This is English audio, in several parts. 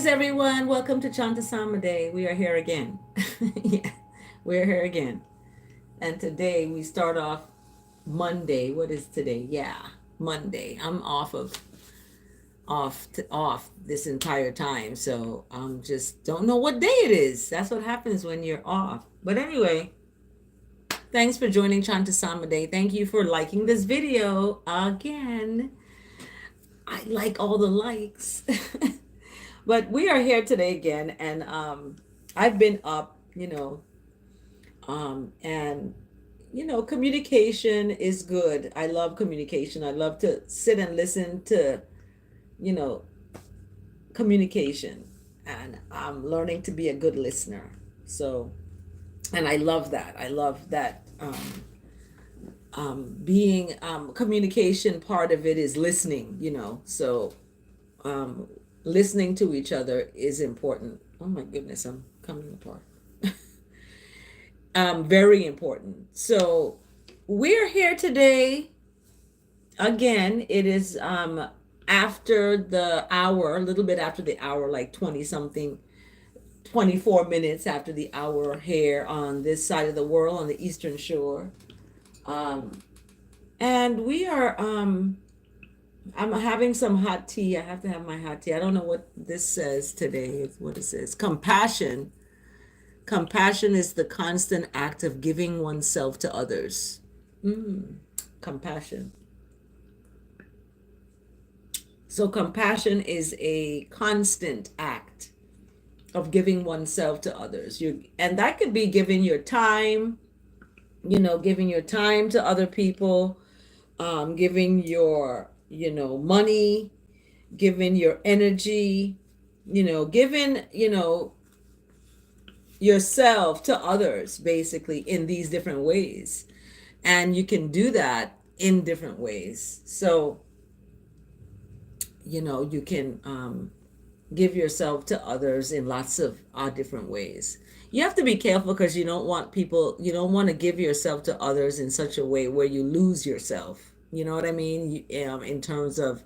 Greetings, everyone. Welcome to Chant Day. We are here again. Yeah, we're here again. And today we start off Monday. What is today? Yeah, Monday. I'm off this entire time, so just don't know what day it is. That's what happens when you're off. But anyway, thanks for joining Chant Day. Thank you for liking this video again. I like all the likes. But we are here today again, and I've been up, and communication is good. I love communication. I love to sit and listen to, you know, communication, and I'm learning to be a good listener. So, and I love that. I love that. Being communication, part of it is listening. So um, listening to each other is important. Oh my goodness, I'm coming apart. Very important. So we're here today again. It is after the hour, a little bit after the hour, like 20 something, 24 minutes after the hour here on this side of the world, on the Eastern Shore. And we are I'm having some hot tea. I have to have my hot tea. I don't know what this says today. It's what it says. Compassion. Compassion is the constant act of giving oneself to others. Compassion. So compassion is a constant act of giving oneself to others. And that could be giving your time, giving your time to other people, giving your, money, giving your energy, giving, yourself to others, basically, in these different ways. And you can do that in different ways. So, you can give yourself to others in lots of different ways. You have to be careful because you don't want to give yourself to others in such a way where you lose yourself. You know what I mean? In terms of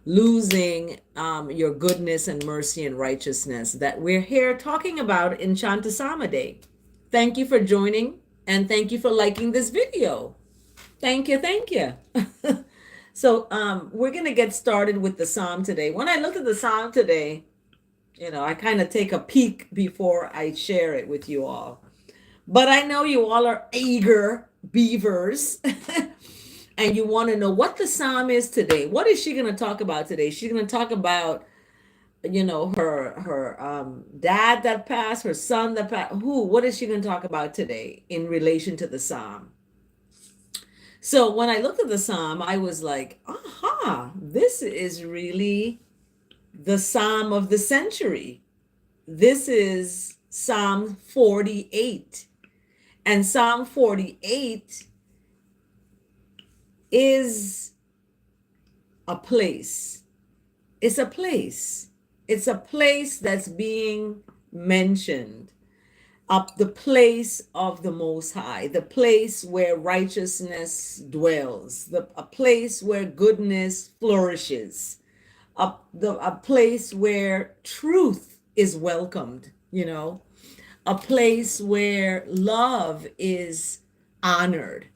losing your goodness and mercy and righteousness that we're here talking about in Chantasama Day. Thank you for joining, and thank you for liking this video. Thank you, thank you. So we're going to get started with the psalm today. When I looked at the psalm today, I kind of take a peek before I share it with you all. But I know you all are eager beavers and you want to know what the psalm is today. What is she going to talk about today? She's going to talk about, her dad that passed, her son that passed. What is she going to talk about today in relation to the psalm? So when I looked at the psalm, I was like, aha, this is really the psalm of the century. This is Psalm 48. And Psalm 48 is a place. It's a place. It's a place that's being mentioned. Up the place of the Most High, the place where righteousness dwells, a place where goodness flourishes, a place where truth is welcomed, a place where love is honored,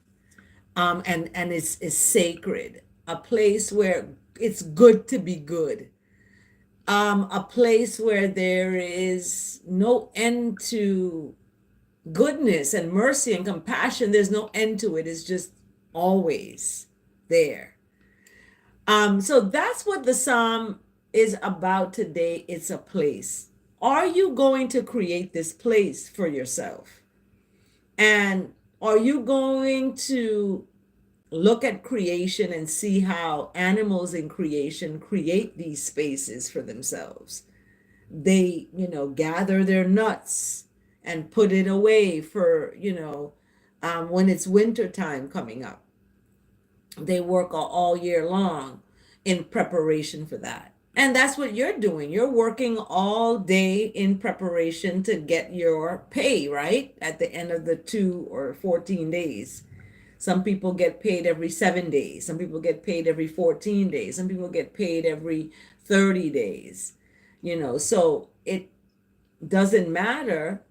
and is sacred, a place where it's good to be good, a place where there is no end to goodness and mercy and compassion. There's no end to it. It's just always there. So that's what the psalm is about today. It's a place. Are you going to create this place for yourself? And are you going to look at creation and see how animals in creation create these spaces for themselves? They, gather their nuts and put it away for, when it's winter time coming up. They work all year long in preparation for that. And that's what you're doing. You're working all day in preparation to get your pay, right? At the end of the 2 or 14 days. Some people get paid every 7 days. Some people get paid every 14 days. Some people get paid every 30 days. So it doesn't matter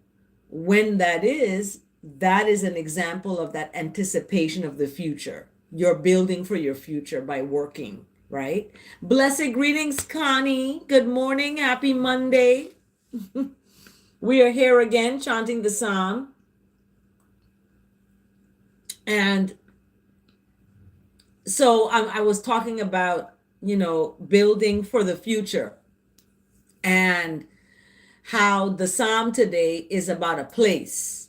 when that is. That is an example of that anticipation of the future. You're building for your future by working, right? Blessed greetings, Connie. Good morning. Happy Monday. We are here again chanting the psalm. And so I was talking about, building for the future, and how the psalm today is about a place,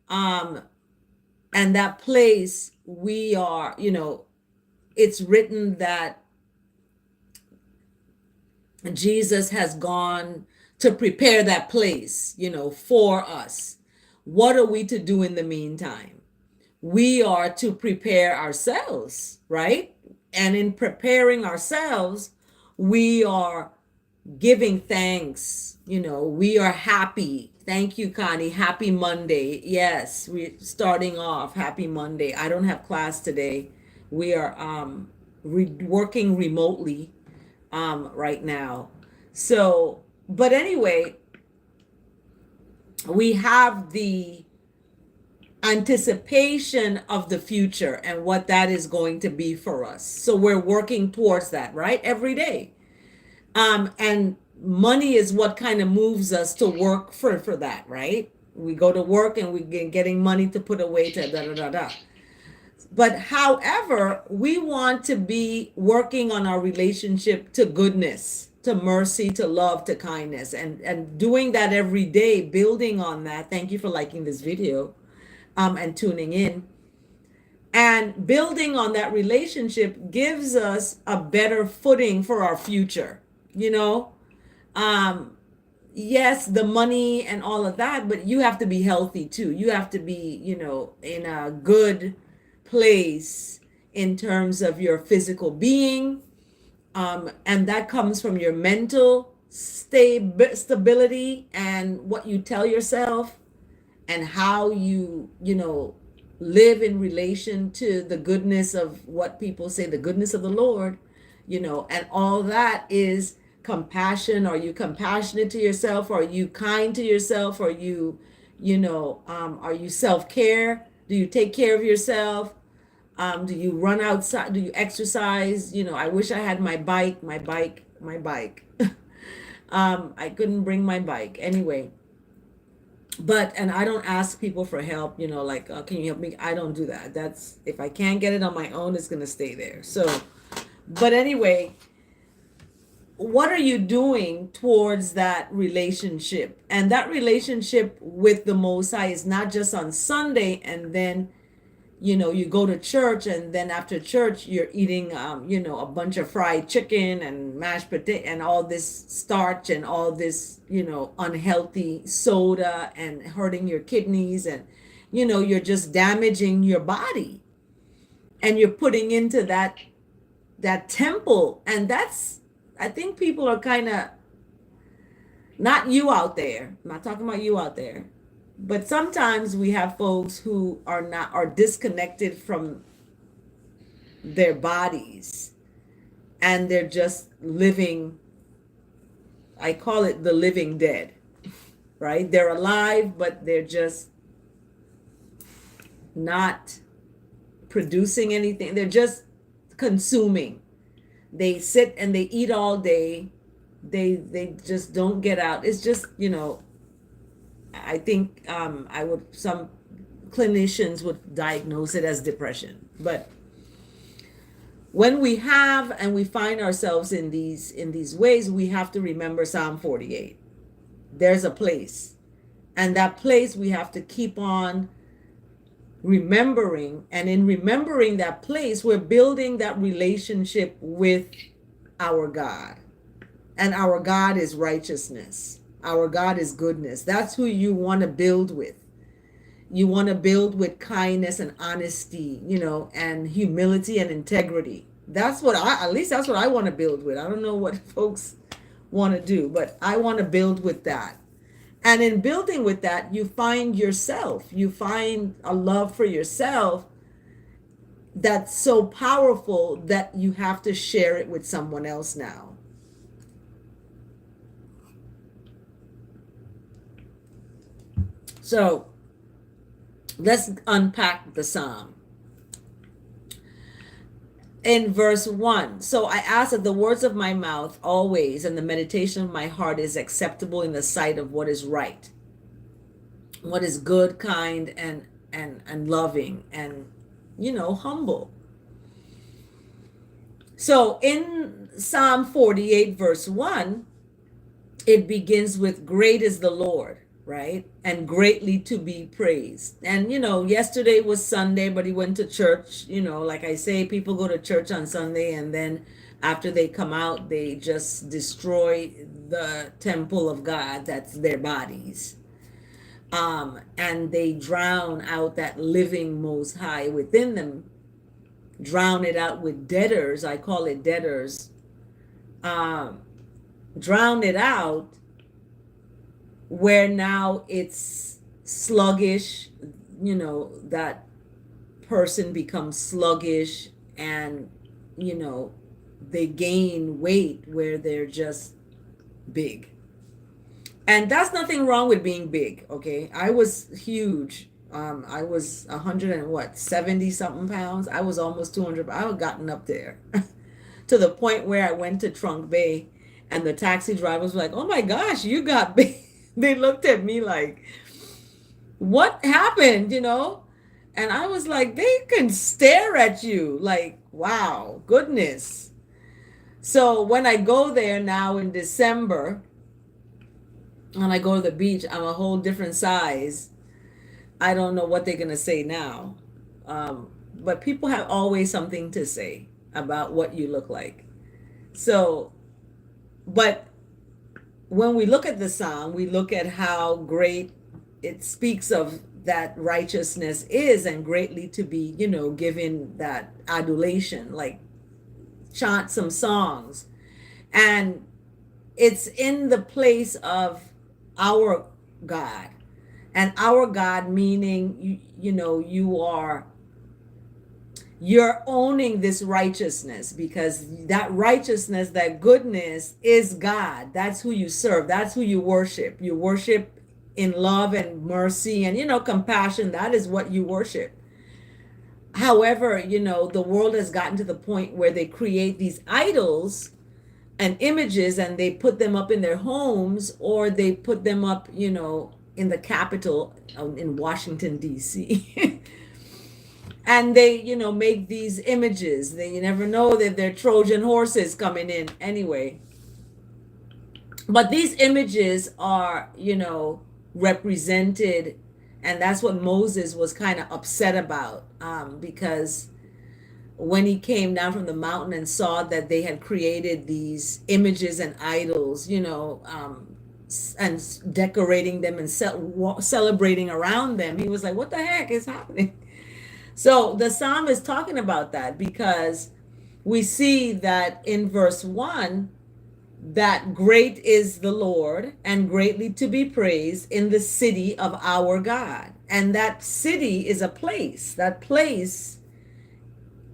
um, and that place we are, it's written that Jesus has gone to prepare that place, for us. What are we to do in the meantime? We are to prepare ourselves, right? And in preparing ourselves, we are giving thanks. We are happy. Thank you, Connie. Happy Monday. Yes, we're starting off. Happy Monday. I don't have class today. We are working remotely right now. So, but anyway, we have the anticipation of the future and what that is going to be for us. So we're working towards that, right? Every day. And money is what kind of moves us to work for that, right? We go to work and we getting money to put away to da da da da. But however, we want to be working on our relationship to goodness, to mercy, to love, to kindness, and doing that every day, building on that. Thank you for liking this video, and tuning in. And building on that relationship gives us a better footing for our future. You know, um, yes, the money and all of that, but you have to be healthy too. You have to be, in a good place in terms of your physical being. And that comes from your mental stability and what you tell yourself, and how you live in relation to the goodness of what people say, the goodness of the Lord, and all that is compassion. Are you compassionate to yourself? Are you kind to yourself? Are you, are you self-care? Do you take care of yourself? Do you run outside? Do you exercise? I wish I had my bike. I couldn't bring my bike. Anyway, and I don't ask people for help, like, can you help me? I don't do that. That's, if I can't get it on my own, it's going to stay there. So, but anyway, what are you doing towards that relationship? And that relationship with the Most High is not just on Sunday, and then you go to church, and then after church you're eating a bunch of fried chicken and mashed potato and all this starch and all this unhealthy soda, and hurting your kidneys, and you're just damaging your body, and you're putting into that temple. And that's, I think people are kind of, not you out there, I'm not talking about you out there, but sometimes we have folks who are disconnected from their bodies, and they're just living, I call it the living dead, right? They're alive, but they're just not producing anything. They're just consuming. They sit and they eat all day. They just don't get out. It's just, I think some clinicians would diagnose it as depression. But when we have and we find ourselves in these ways, we have to remember Psalm 48. There's a place, and that place we have to keep on remembering. And in remembering that place, we're building that relationship with our God. And our God is righteousness. Our God is goodness. That's who you want to build with. You want to build with kindness and honesty, and humility and integrity. That's what at least that's what I want to build with. I don't know what folks want to do, but I want to build with that. And in building with that, you find yourself. You find a love for yourself that's so powerful that you have to share it with someone else now. So let's unpack the psalm. In verse 1, so I ask that the words of my mouth always and the meditation of my heart is acceptable in the sight of what is right, what is good, kind, and loving, and humble. So in Psalm 48 verse 1, it begins with great is the Lord, right? And greatly to be praised. And yesterday was Sunday, but he went to church. Like I say, people go to church on Sunday, and then after they come out, they just destroy the temple of God, that's their bodies. And they drown out that living most high within them, drown it out with debtors. I call it debtors. Drown it out where now it's sluggish, that person becomes sluggish, and they gain weight where they're just big. And that's nothing wrong with being big, okay? I was huge. I was 170 something pounds. I was almost 200. I had gotten up there to the point where I went to Trunk Bay, and the taxi drivers were like, "Oh my gosh, you got big." They looked at me like, "What happened?" And I was like, they can stare at you like, wow, goodness. So when I go there now in December, and I go to the beach, I'm a whole different size. I don't know what they're going to say now. But people have always something to say about what you look like. So, but when we look at the psalm, we look at how great it speaks of that righteousness is, and greatly to be, given that adulation, like chant some songs. And it's in the place of our God. And our God meaning, you're owning this righteousness, because that righteousness, that goodness is God. That's who you serve. That's who you worship. You worship in love and mercy and, compassion. That is what you worship. However, the world has gotten to the point where they create these idols and images, and they put them up in their homes, or they put them up, in the Capitol in Washington, D.C. And they, make these images. You never know that they're Trojan horses coming in anyway. But these images are, represented, and that's what Moses was kind of upset about, because when he came down from the mountain and saw that they had created these images and idols, and decorating them and celebrating around them, he was like, what the heck is happening? So the psalm is talking about that, because we see that in verse 1, that great is the Lord and greatly to be praised in the city of our God. And that city is a place. That place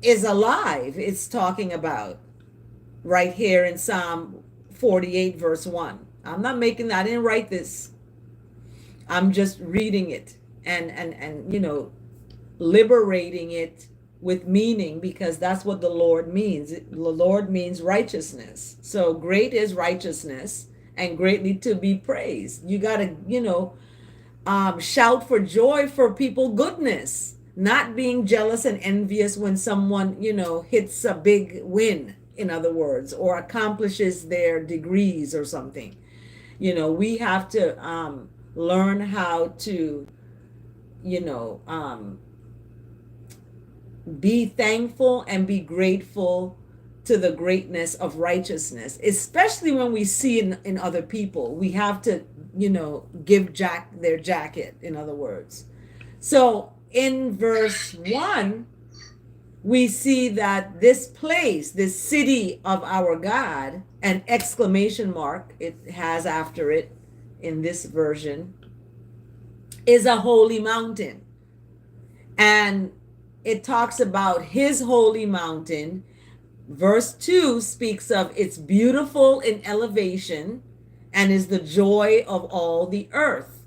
is alive. It's talking about right here in Psalm 48 verse 1. I'm not making that. I didn't write this. I'm just reading it and liberating it with meaning, because that's what the Lord means. The Lord means righteousness. So great is righteousness and greatly to be praised. You got to, shout for joy for people goodness, not being jealous and envious when someone, hits a big win, in other words, or accomplishes their degrees or something. We have to learn how to, be thankful and be grateful to the greatness of righteousness, especially when we see in other people. We have to, give Jack their jacket, in other words. So in verse 1, we see that this place, this city of our God, an exclamation mark it has after it in this version, is a holy mountain. And it talks about his holy mountain. Verse 2 speaks of it's beautiful in elevation and is the joy of all the earth.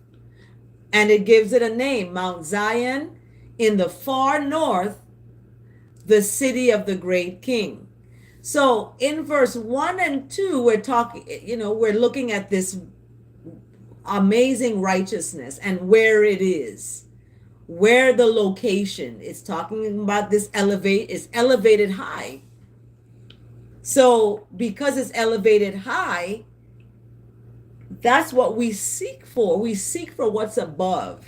And it gives it a name, Mount Zion in the far north, the city of the great king. So in verse 1 and 2, we're talking, we're looking at this amazing righteousness and where it is, where the location. It's talking about this it's elevated high. So because it's elevated high, that's what we seek for. We seek for what's above,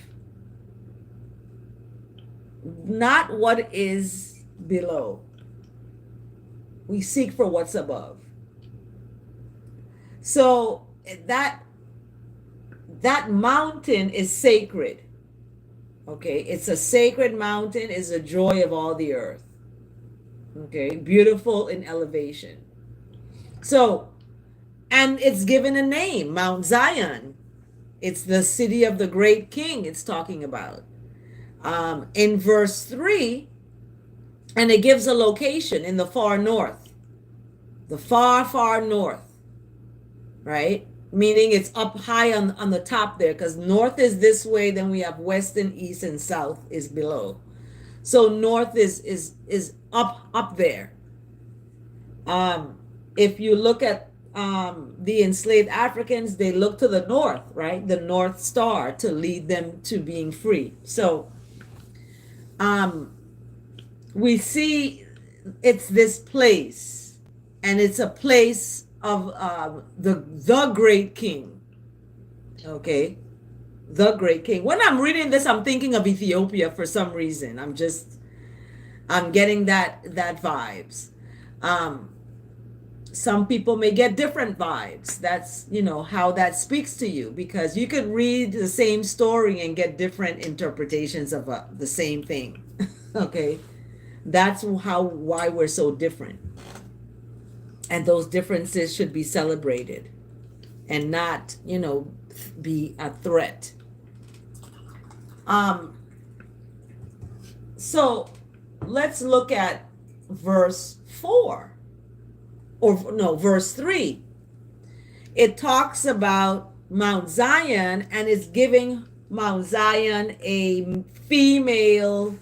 not what is below. We seek for what's above. So that mountain is sacred. Okay, it's a sacred mountain, is a joy of all the earth. Okay, beautiful in elevation. So, and it's given a name, Mount Zion. It's the city of the great king it's talking about. In verse 3, and it gives a location in the far north. The far, far north, right? Meaning it's up high on the top there, because north is this way, then we have west and east, and south is below. So north is up there. If you look at the enslaved Africans, they look to the north, right? The North Star to lead them to being free. So we see it's this place, and it's a place of the great king. Okay, the great king. When I'm reading this, I'm thinking of Ethiopia for some reason. I'm getting that vibes. Some people may get different vibes. That's, how that speaks to you, because you could read the same story and get different interpretations of the same thing. Okay, that's why we're so different, and those differences should be celebrated and not, be a threat. So let's look at verse 4, or no, verse 3. It talks about Mount Zion, and it's giving Mount Zion a female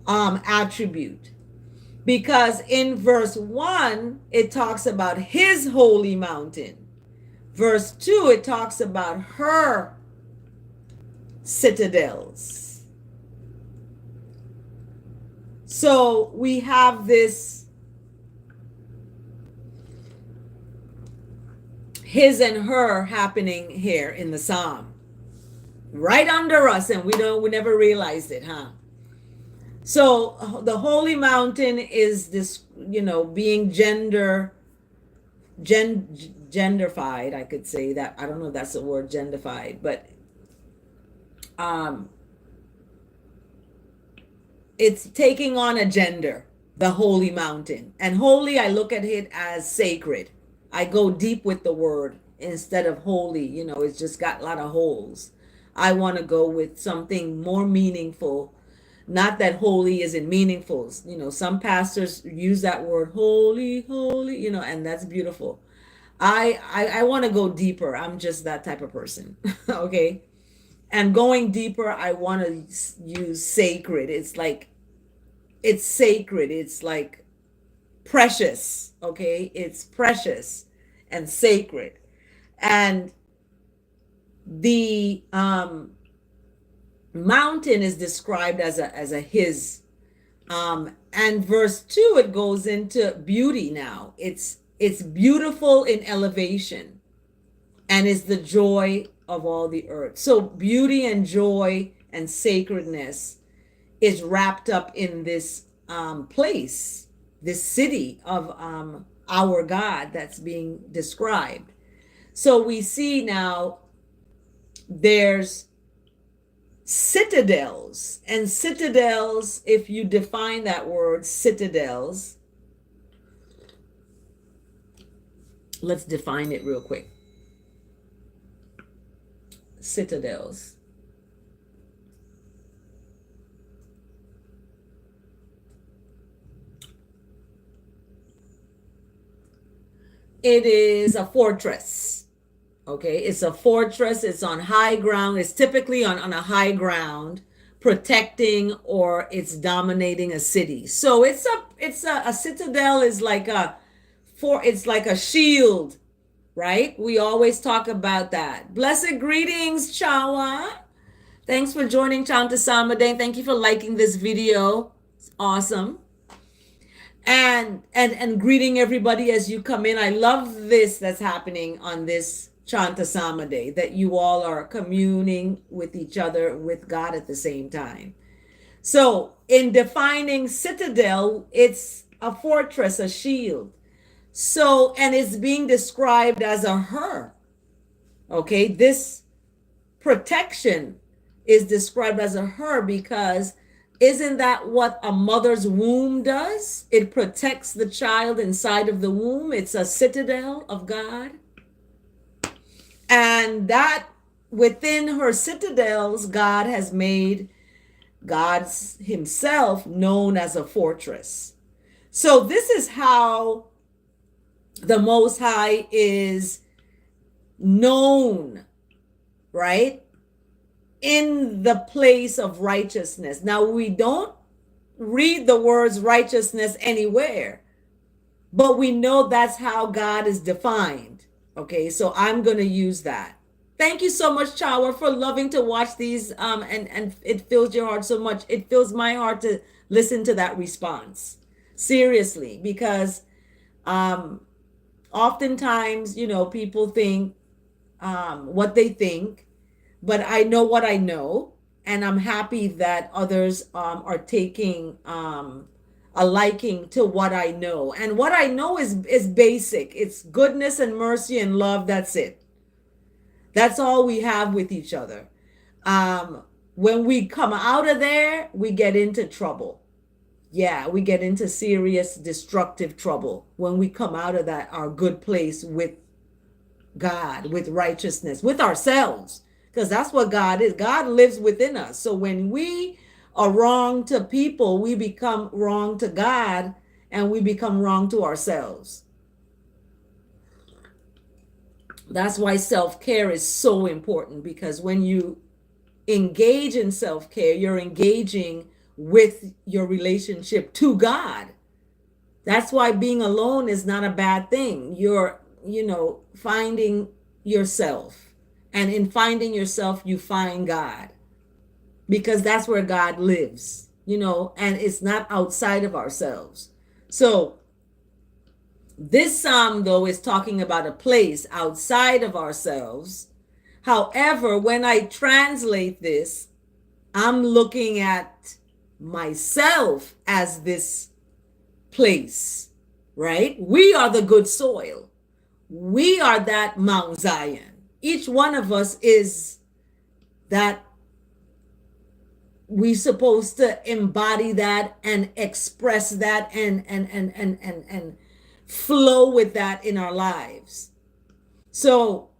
attribute, because in verse 1 it talks about his holy mountain. Verse 2, it talks about her citadels. So we have this his and her happening here in the psalm, right under us, and we never realized it, huh? So the holy mountain is this, being genderfied, I could say that. I don't know if that's the word, genderfied, but it's taking on a gender, the holy mountain. And holy, I look at it as sacred. I go deep with the word instead of holy. It's just got a lot of holes. I want to go with something more meaningful. Not that holy isn't meaningful. Some pastors use that word, holy, holy, and that's beautiful. I want to go deeper. I'm just that type of person. Okay. And going deeper, I want to use sacred. It's like, it's sacred. It's like precious. Okay. It's precious and sacred. And the mountain is described as a his. And verse 2, it goes into beauty now. It's beautiful in elevation, and is the joy of all the earth. So beauty and joy and sacredness is wrapped up in this place, this city of our God that's being described. So we see now there's citadels, and citadels, if you define that word, citadels, let's define it real quick. Citadels. It is a fortress. Okay, it's a fortress, it's on high ground, it's typically on a high ground, protecting or it's dominating a city. So a citadel is like it's like a shield, right? We always talk about that. Blessed greetings, Chawa. Thanks for joining Chant Samaday. Thank you for liking this video. It's awesome. And greeting everybody as you come in. I love this that's happening on this Chantasama Day, that you all are communing with each other, with God at the same time. So in defining citadel, it's a fortress, a shield. So, and it's being described as a her. Okay, this protection is described as a her because isn't that what a mother's womb does? It protects the child inside of the womb. It's a citadel of God. And that within her citadels, God has made God's himself known as a fortress. So this is how the Most High is known, right? In the place of righteousness. Now, we don't read the words righteousness anywhere, but we know that's how God is defined. Okay, so I'm going to use that. Thank you so much, Chawa, for loving to watch these. And it fills your heart so much. It fills my heart to listen to that response. Seriously, because oftentimes, people think what they think, but I know what I know, and I'm happy that others are taking a liking to what I know. And what I know is basic. It's goodness and mercy and love. That's it. That's all we have with each other. When we come out of there, we get into trouble. Yeah, we get into serious destructive trouble when we come out of that, our good place with God, with righteousness, with ourselves, because that's what God is. God lives within us. So when we are wrong to people, we become wrong to God and we become wrong to ourselves. That's why self-care is so important, because when you engage in self-care, you're engaging with your relationship to God. That's why being alone is not a bad thing. You're, finding yourself. And in finding yourself, you find God, because that's where God lives, and it's not outside of ourselves. So this psalm, though, is talking about a place outside of ourselves. However, when I translate this, I'm looking at myself as this place, right? We are the good soil. We are that Mount Zion. Each one of us is that. We're supposed to embody that and express that and flow with that in our lives. So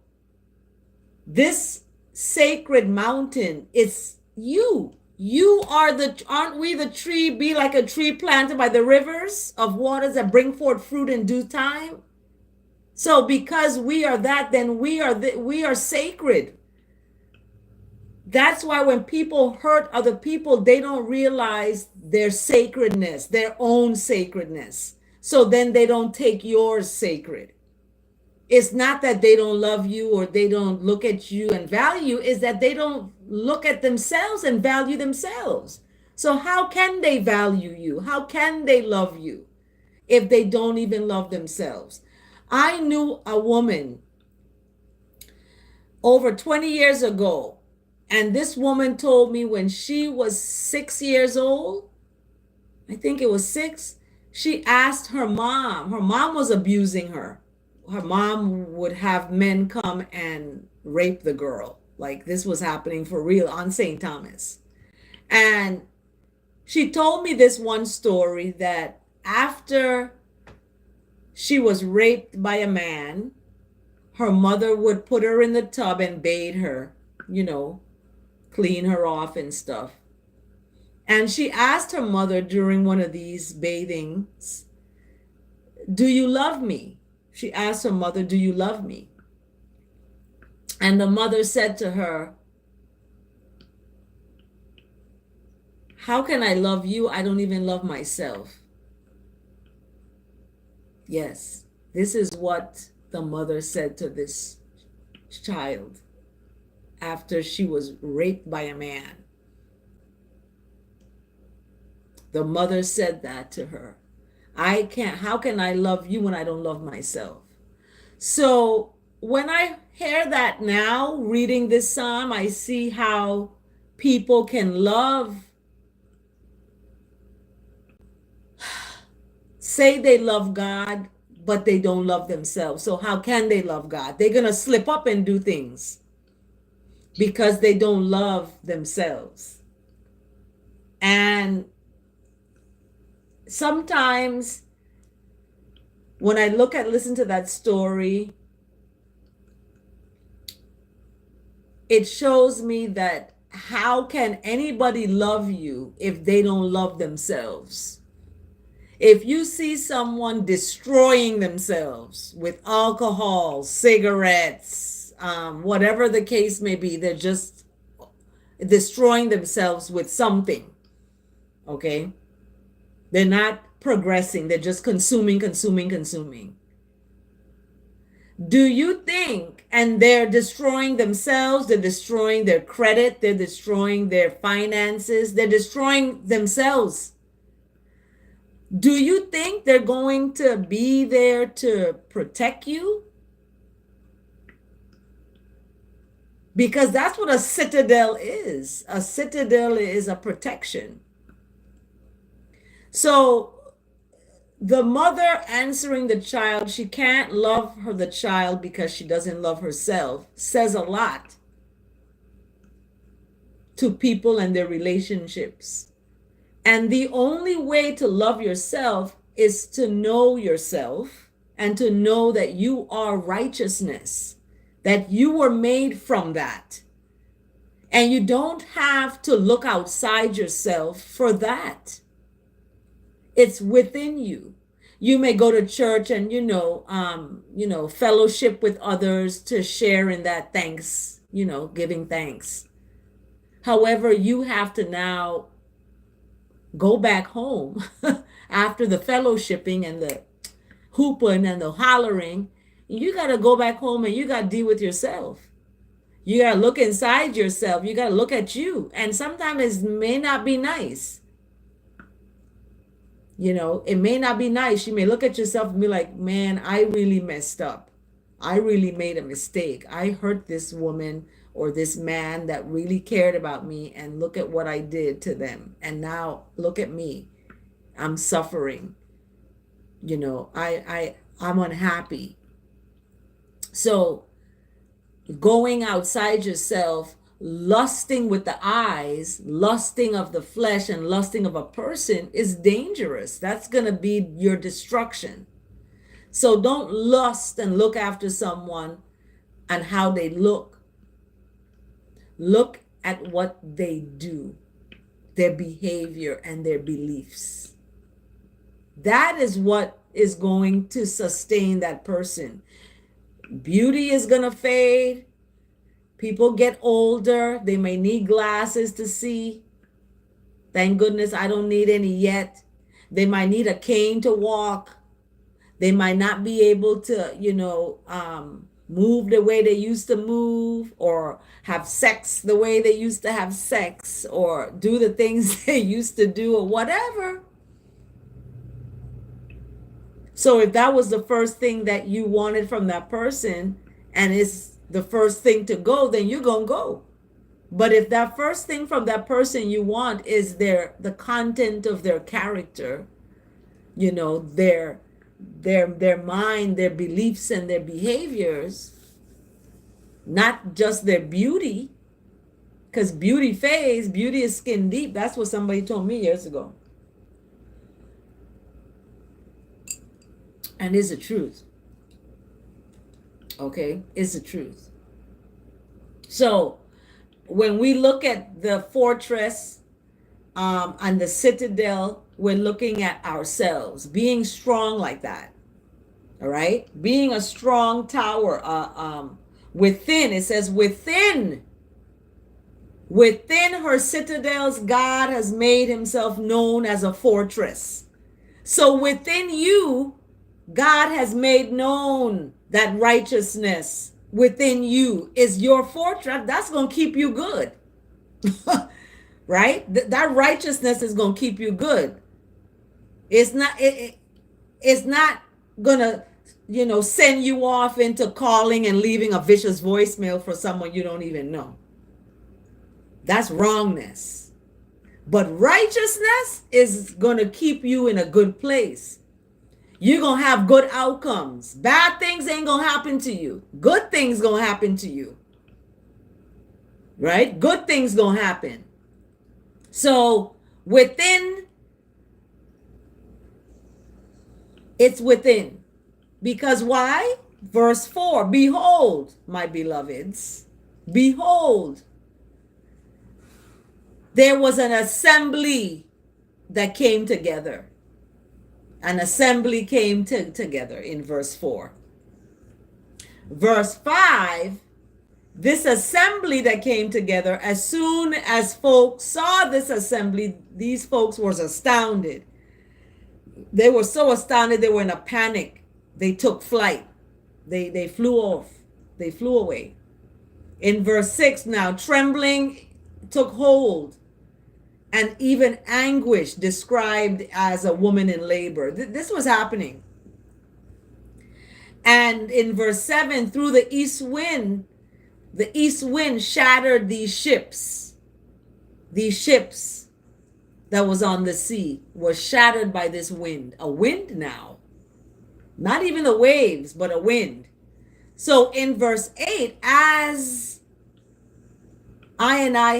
this sacred mountain, it's you. Aren't we the tree? Be like a tree planted by the rivers of waters that bring forth fruit in due time. So because we are that, then we are sacred. That's why when people hurt other people, they don't realize their sacredness, their own sacredness. So then they don't take yours sacred. It's not that they don't love you or they don't look at you and value, is that they don't look at themselves and value themselves. So how can they value you? How can they love you if they don't even love themselves? I knew a woman over 20 years ago, and this woman told me when she was 6 years old, I think it was 6, she asked her mom was abusing her. Her mom would have men come and rape the girl. Like this was happening for real on St. Thomas. And she told me this one story that after she was raped by a man, her mother would put her in the tub and bathe her, clean her off and stuff. And she asked her mother during one of these bathings, "Do you love me?" She asked her mother, "Do you love me?" And the mother said to her, how can I love you? I don't even love myself. Yes, this is what the mother said to this child after she was raped by a man. The mother said that to her. How can I love you when I don't love myself? So when I hear that now, reading this psalm, I see how people can say they love God, but they don't love themselves. So how can they love God? They're going to slip up and do things because they don't love themselves. And sometimes when I listen to that story, it shows me that how can anybody love you if they don't love themselves? If you see someone destroying themselves with alcohol, cigarettes, whatever the case may be, they're just destroying themselves with something, okay? They're not progressing, they're just consuming, consuming, consuming. Do you think, and they're destroying themselves, they're destroying their credit, they're destroying their finances, they're destroying themselves. Do you think they're going to be there to protect you? Because that's what a citadel is. A citadel is a protection. So the mother answering the child, she can't love the child because she doesn't love herself, says a lot to people and their relationships. And the only way to love yourself is to know yourself and to know that you are righteousness, that you were made from that. And you don't have to look outside yourself for that. It's within you. You may go to church and fellowship with others to share in that thanks, giving thanks. However, you have to now go back home after the fellowshipping and the hooping and the hollering. You got to go back home and you got to deal with yourself. You got to look inside yourself. You got to look at you. And sometimes it may not be nice. It may not be nice. You may look at yourself and be like, man, I really messed up. I really made a mistake. I hurt this woman or this man that really cared about me, and look at what I did to them. And now look at me. I'm suffering. I'm unhappy. So going outside yourself, lusting with the eyes, lusting of the flesh and lusting of a person is dangerous. That's going to be your destruction. So don't lust and look after someone and how they look. Look at what they do, their behavior and their beliefs. That is what is going to sustain that person. Beauty is going to fade. People get older. They may need glasses to see. Thank goodness I don't need any yet. They might need a cane to walk. They might not be able to, move the way they used to move, or have sex the way they used to have sex, or do the things they used to do, or whatever. So if that was the first thing that you wanted from that person and it's the first thing to go, then you're going to go. But if that first thing from that person you want is the content of their character, their mind, their beliefs and their behaviors, not just their beauty, because beauty fades, beauty is skin deep. That's what somebody told me years ago. And it's the truth. Okay, it's the truth. So when we look at the fortress and the citadel, we're looking at ourselves being strong like that. All right, being a strong tower, Within, it says within her citadels, God has made himself known as a fortress. So within you, God has made known that righteousness within you is your fortress. That's going to keep you good. Right? That righteousness is going to keep you good. It's not it's not going to send you off into calling and leaving a vicious voicemail for someone you don't even know. That's wrongness. But righteousness is going to keep you in a good place. You're going to have good outcomes. Bad things ain't going to happen to you. Good things going to happen to you. Right? Good things going to happen. So within, it's within. Because why? Verse 4, behold, my beloveds, behold, there was an assembly that came together. An assembly came together in verse 4. Verse 5, this assembly that came together, as soon as folks saw this assembly, these folks were astounded. They were so astounded, they were in a panic. They took flight. They flew off. They flew away. In verse 6 now, trembling took hold, and even anguish described as a woman in labor. This was happening. And in verse 7, through the east wind shattered these ships. These ships that was on the sea were shattered by this wind. A wind now. Not even the waves, but a wind. So in verse 8, as I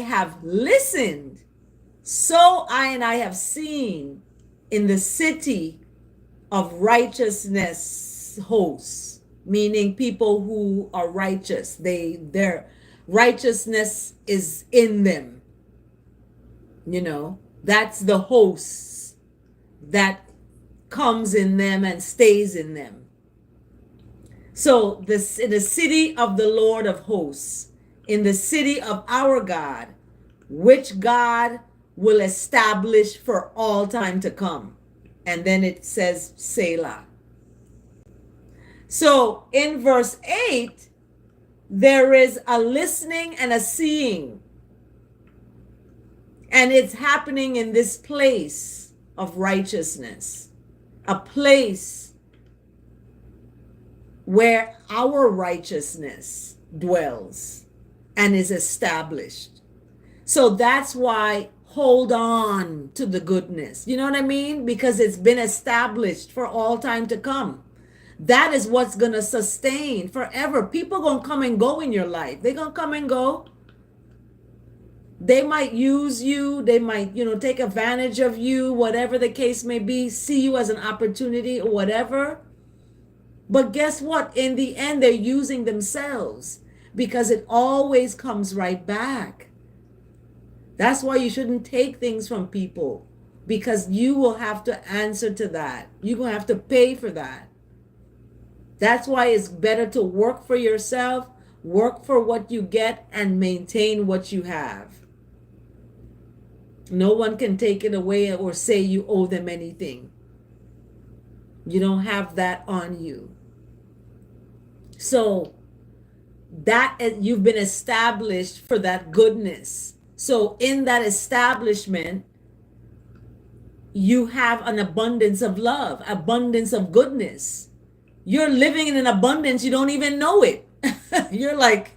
have listened, so I have seen in the city of righteousness hosts, meaning people who are righteous. Their righteousness is in them. That's the hosts that comes in them and stays in them. So in the city of the Lord of hosts, in the city of our God, which God will establish for all time to come. And then it says Selah. So in verse 8, there is a listening and a seeing. And it's happening in this place of righteousness. A place where our righteousness dwells and is established. So that's why hold on to the goodness. You know what I mean? Because it's been established for all time to come. That is what's going to sustain forever. People going to come and go in your life. They're going to come and go. They might use you. They might, take advantage of you, whatever the case may be, see you as an opportunity or whatever. But guess what? In the end, they're using themselves because it always comes right back. That's why you shouldn't take things from people, because you will have to answer to that. You're going to have to pay for that. That's why it's better to work for yourself, work for what you get, and maintain what you have. No one can take it away or say you owe them anything. You don't have that on you. So that you've been established for that goodness. So in that establishment, you have an abundance of love, abundance of goodness. You're living in an abundance, you don't even know it. You're like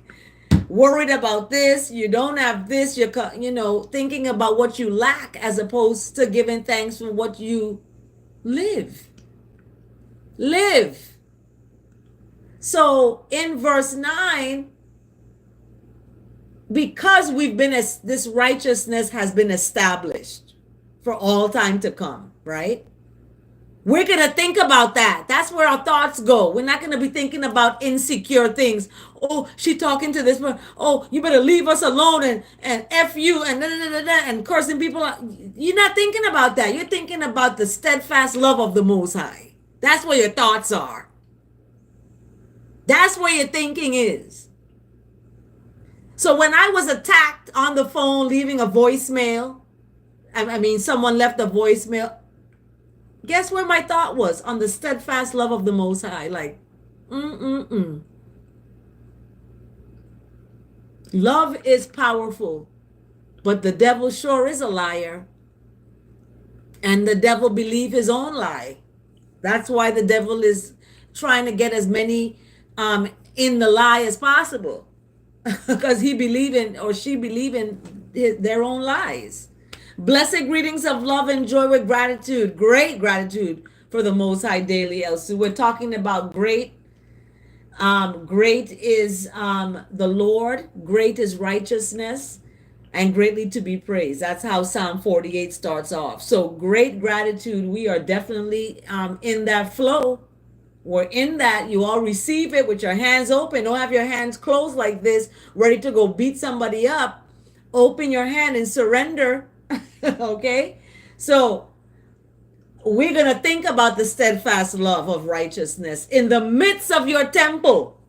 worried about this, you don't have this, you're thinking about what you lack as opposed to giving thanks for what you live. So in verse 9, because this righteousness has been established for all time to come, right? We're going to think about that. That's where our thoughts go. We're not going to be thinking about insecure things. Oh, she talking to this one. Oh, you better leave us alone and F you and cursing people out. You're not thinking about that. You're thinking about the steadfast love of the Most High. That's where your thoughts are. That's where your thinking is. So when I was attacked on the phone, leaving a voicemail, I mean, someone left a voicemail. Guess where my thought was? On the steadfast love of the Most High. Like, mm-mm-mm. Love is powerful, but the devil sure is a liar. And the devil believe his own lie. That's why the devil is trying to get as many in the lie as possible. Because he believe in, or she believe in their own lies. Blessed greetings of love and joy with gratitude. Great gratitude for the Most High daily, Elsie. We're talking about great. Great is the Lord. Great is righteousness, and greatly to be praised. That's how Psalm 48 starts off. So great gratitude. We are definitely in that flow. We're in that. You all receive it with your hands open. Don't have your hands closed like this, ready to go beat somebody up. Open your hand and surrender. Okay? So we're going to think about the steadfast love of righteousness in the midst of your temple.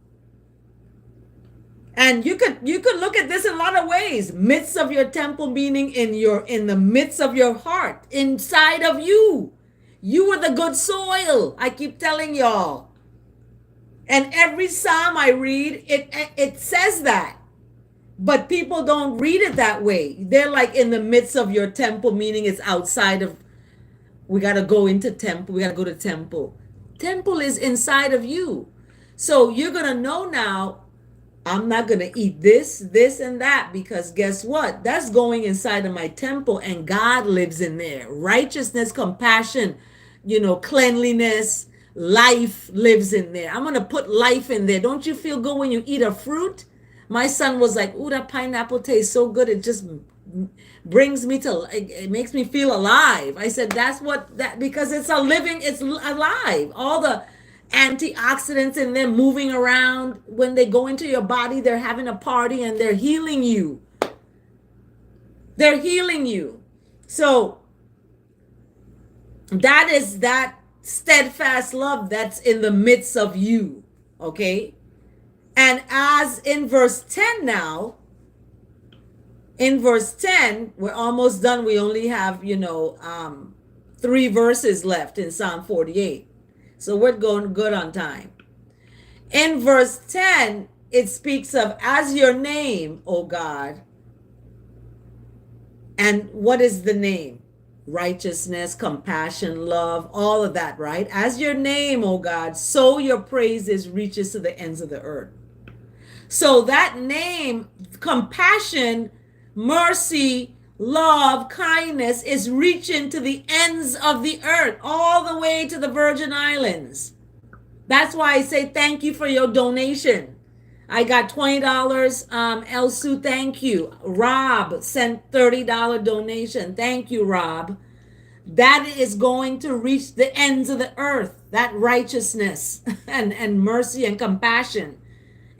And you could look at this in a lot of ways. Midst of your temple, meaning in the midst of your heart, inside of you. You are the good soil. I keep telling y'all. And every psalm I read, it says that. But people don't read it that way. They're like in the midst of your temple, meaning it's outside of. We got to go into temple. We got to go to temple. Temple is inside of you. So you're going to know now, I'm not going to eat this, and that, because guess what? That's going inside of my temple, and God lives in there. Righteousness, compassion, cleanliness, life lives in there. I'm going to put life in there. Don't you feel good when you eat a fruit? My son was like, ooh, that pineapple tastes so good. It just brings me to, it makes me feel alive. I said, because it's it's alive. All the antioxidants in them moving around. When they go into your body, they're having a party and they're healing you. They're healing you. So that is that steadfast love that's in the midst of you. Okay. And as in verse 10 now, in verse 10, we're almost done. We only have, 3 verses left in Psalm 48. So we're going good on time. In verse 10, it speaks of as your name, O God. And what is the name? Righteousness, compassion, love, all of that, right? As your name, O God, so your praises reaches to the ends of the earth. So that name, compassion, mercy, love, kindness is reaching to the ends of the earth, all the way to the Virgin Islands. That's why I say thank you for your donation. I got $20. Elsu, thank you. Rob sent $30 donation. Thank you, Rob. That is going to reach the ends of the earth. That righteousness and mercy and compassion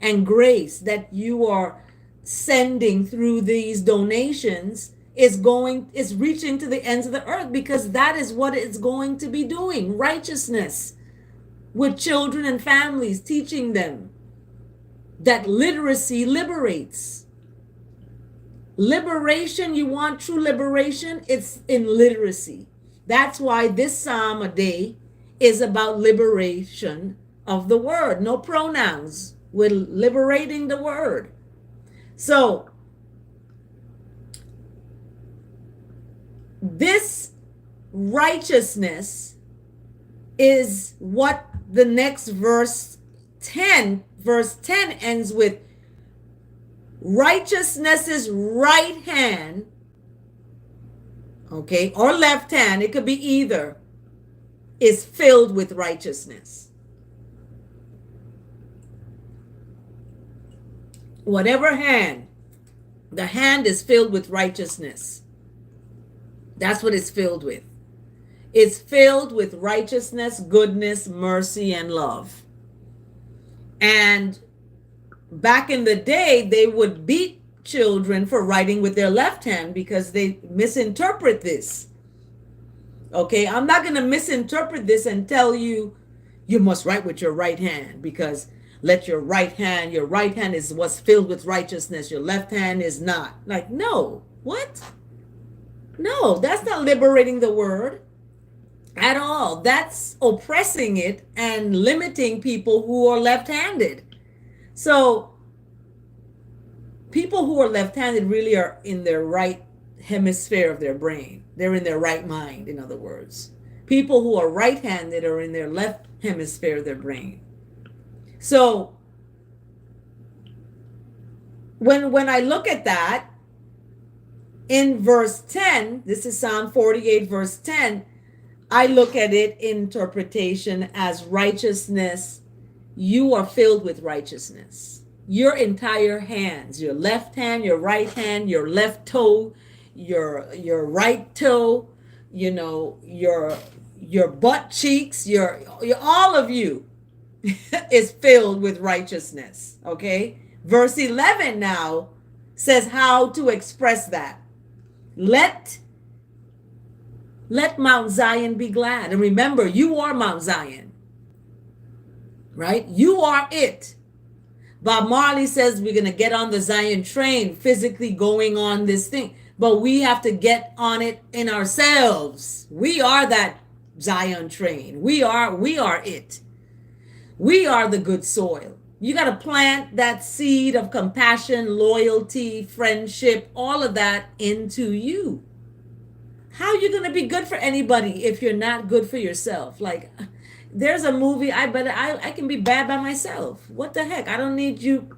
and grace that you are sending through these donations is reaching to the ends of the earth, because that is what it's going to be doing. Righteousness with children and families, teaching them that literacy liberates. Liberation, you want true liberation? It's in literacy. That's why this psalm a day is about liberation of the word. No pronouns. We're liberating the word. So this righteousness is what the next verse 10 ends with. Righteousness's right hand, okay, or left hand, it could be either, is filled with righteousness. Whatever hand, the hand is filled with righteousness. That's what it's filled with. It's filled with righteousness, goodness, mercy, and love. And back in the day, they would beat children for writing with their left hand because they misinterpret this. Okay, I'm not going to misinterpret this and tell you, you must write with your right hand, because Let your right hand is what's filled with righteousness, your left hand is not. Like, no. What? No, that's not liberating the word at all. That's oppressing it and limiting people who are left-handed. So people who are left-handed really are in their right hemisphere of their brain. They're in their right mind, in other words. People who are right-handed are in their left hemisphere of their brain. So when I look at that in verse 10, this is Psalm 48 verse 10, I look at it interpretation as righteousness. You are filled with righteousness. Your entire hands, your left hand, your right hand, your left toe, your right toe, your butt cheeks, your all of you is filled with righteousness. Okay? Verse 11 now says how to express that. Let Mount Zion be glad. And remember, you are Mount Zion, right? You are it. Bob Marley says we're going to get on the Zion train, physically going on this thing, but we have to get on it in ourselves. We are that Zion train. We are it. We are the good soil. You got to plant that seed of compassion, loyalty, friendship, all of that into you. How are you going to be good for anybody if you're not good for yourself? Like, there's a movie, I can be bad by myself. What the heck? I don't need you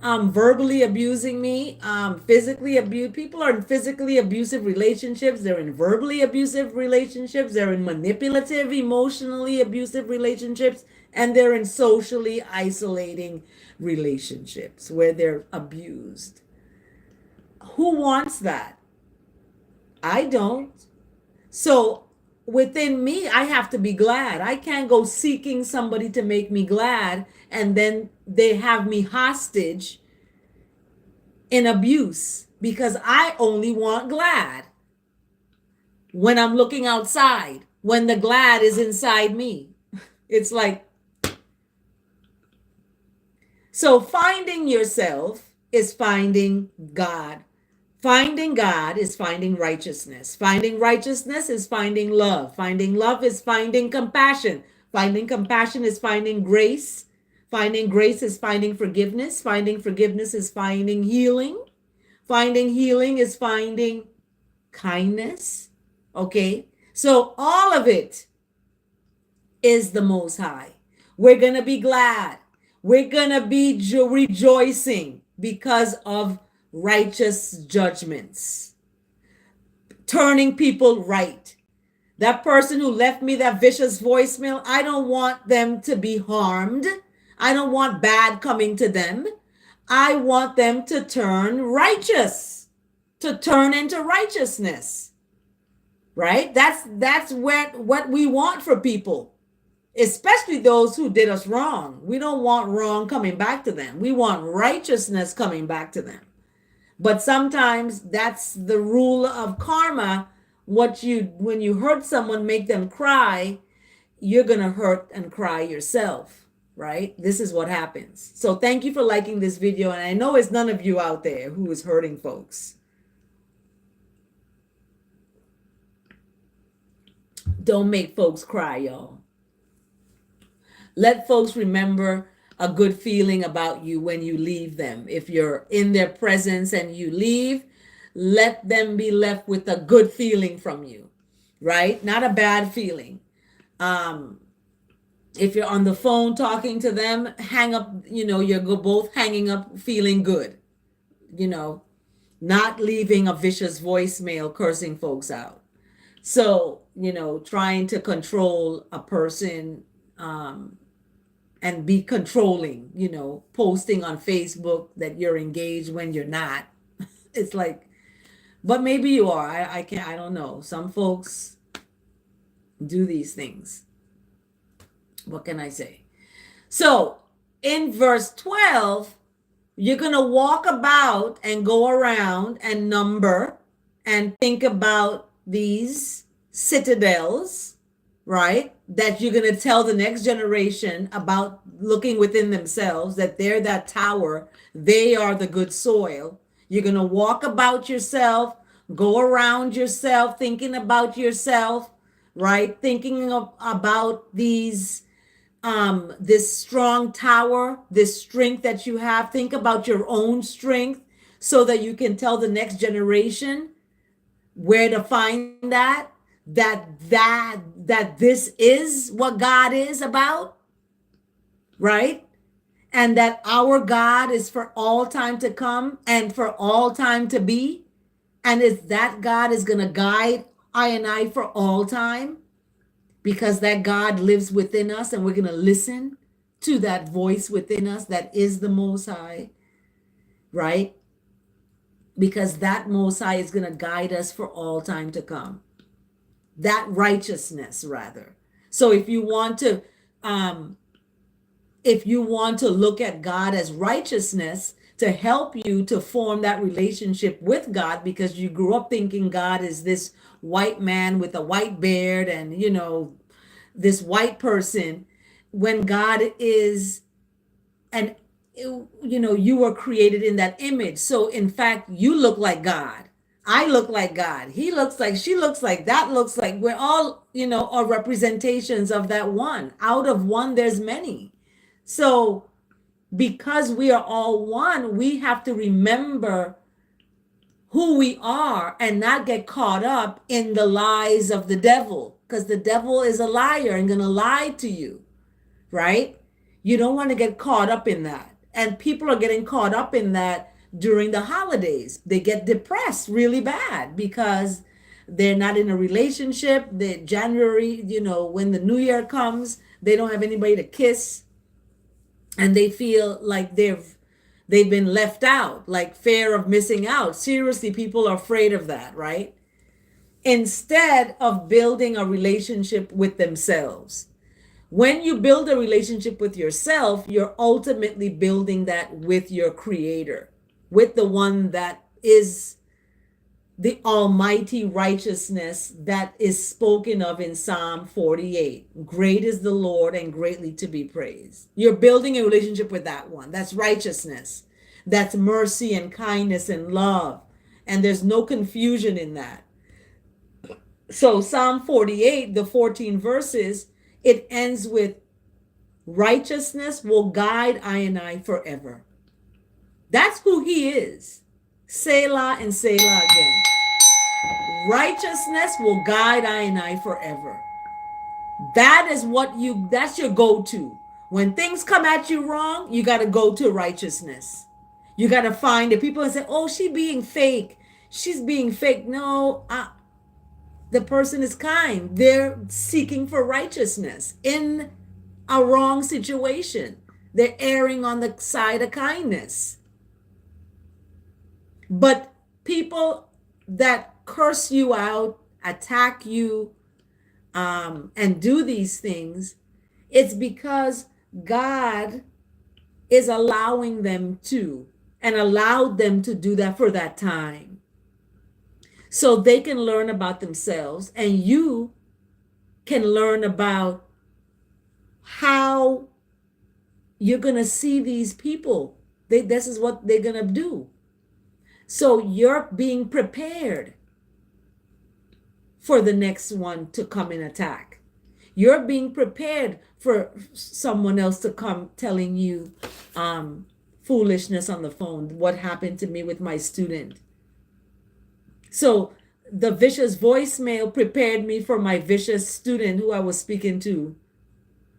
verbally abusing me, physically abuse. People are in physically abusive relationships. They're in verbally abusive relationships. They're in manipulative, emotionally abusive relationships. And they're in socially isolating relationships where they're abused. Who wants that? I don't. So within me, I have to be glad. I can't go seeking somebody to make me glad and then they have me hostage in abuse because I only want glad when I'm looking outside, when the glad is inside me. It's like, so finding yourself is finding God. Finding God is finding righteousness. Finding righteousness is finding love. Finding love is finding compassion. Finding compassion is finding grace. Finding grace is finding forgiveness. Finding forgiveness is finding healing. Finding healing is finding kindness. Okay? So all of it is the Most High. We're going to be glad. We're going to be rejoicing because of righteous judgments, turning people right. That person who left me that vicious voicemail, I don't want them to be harmed. I don't want bad coming to them. I want them to turn righteous, to turn into righteousness, right? That's what we want for people, especially those who did us wrong. We don't want wrong coming back to them. We want righteousness coming back to them. But sometimes that's the rule of karma. When you hurt someone, make them cry, you're going to hurt and cry yourself, right? This is what happens. So thank you for liking this video. And I know it's none of you out there who is hurting folks. Don't make folks cry, y'all. Let folks remember a good feeling about you when you leave them. If you're in their presence and you leave, let them be left with a good feeling from you, right? Not a bad feeling. If you're on the phone talking to them, hang up, you're both hanging up feeling good, not leaving a vicious voicemail cursing folks out. So, trying to control a person, and be controlling, posting on Facebook that you're engaged when you're not. It's like, but maybe you are. I don't know. Some folks do these things. What can I say? So in verse 12, you're going to walk about and go around and number and think about these citadels, right? that you're going to tell the next generation about looking within themselves, that they're that tower, they are the good soil. You're going to walk about yourself, go around yourself, thinking about yourself, right? Thinking about this strong tower, this strength that you have. Think about your own strength so that you can tell the next generation where to find that this is what God is about, right? And that our God is for all time to come and for all time to be, and is that God is going to guide I and I for all time, because that God lives within us, and we're going to listen to that voice within us that is the Most High, right? Because that Most High is going to guide us for all time to come. That righteousness, rather. So um if you want to look at God as righteousness to help you to form that relationship with God, because you grew up thinking God is this white man with a white beard and this white person, when God is, and you were created in that image. So in fact, you look like God. I look like God. He looks like, she looks like, that looks like, we're all are representations of that one. Out of one there's many. So because we are all one, we have to remember who we are and not get caught up in the lies of the devil, because the devil is a liar and going to lie to you, right? You don't want to get caught up in that. And people are getting caught up in that during the holidays. They get depressed really bad because they're not in a relationship. The January, when the new year comes, they don't have anybody to kiss, and they feel like they've been left out, like fear of missing out. Seriously, people are afraid of that, right? Instead of building a relationship with themselves. When you build a relationship with yourself, you're ultimately building that with your creator, with the one that is the almighty righteousness that is spoken of in Psalm 48. Great is the Lord and greatly to be praised. You're building a relationship with that one. That's righteousness. That's mercy and kindness and love. And there's no confusion in that. So Psalm 48, the 14 verses, it ends with, righteousness will guide I and I forever. That's who he is. Selah and Selah again. Righteousness will guide I and I forever. That's your go-to. When things come at you wrong, you got to go to righteousness. You got to find it. People say, oh, she's being fake. She's being fake. No, the person is kind. They're seeking for righteousness in a wrong situation. They're erring on the side of kindness. But people that curse you out, attack you, and do these things, it's because God is allowing them to, and allowed them to do that for that time, so they can learn about themselves, and you can learn about how you're going to see these people. This is what they're going to do. So you're being prepared for the next one to come and attack. You're being prepared for someone else to come telling you foolishness on the phone. What happened to me with my student? So the vicious voicemail prepared me for my vicious student who I was speaking to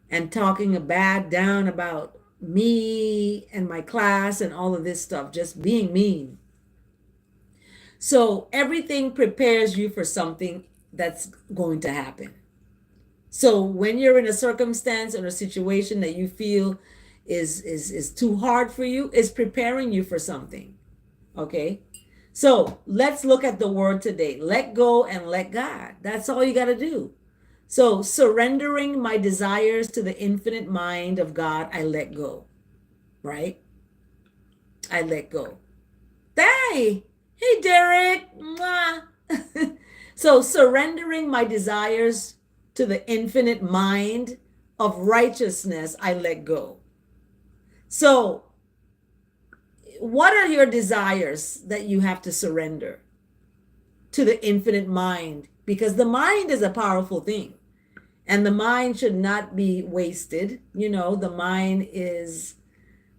and talking down about me and my class and all of this stuff, just being mean. So everything prepares you for something that's going to happen. So when you're in a circumstance or a situation that you feel is too hard for you, it's preparing you for something. Okay? So let's look at the word today. Let go and let God. That's all you got to do. So surrendering my desires to the infinite mind of God, I let go. Right? I let go. Hey, Derek. Mwah. So surrendering my desires to the infinite mind of righteousness, I let go. So, what are your desires that you have to surrender to the infinite mind? Because the mind is a powerful thing, and the mind should not be wasted. The mind is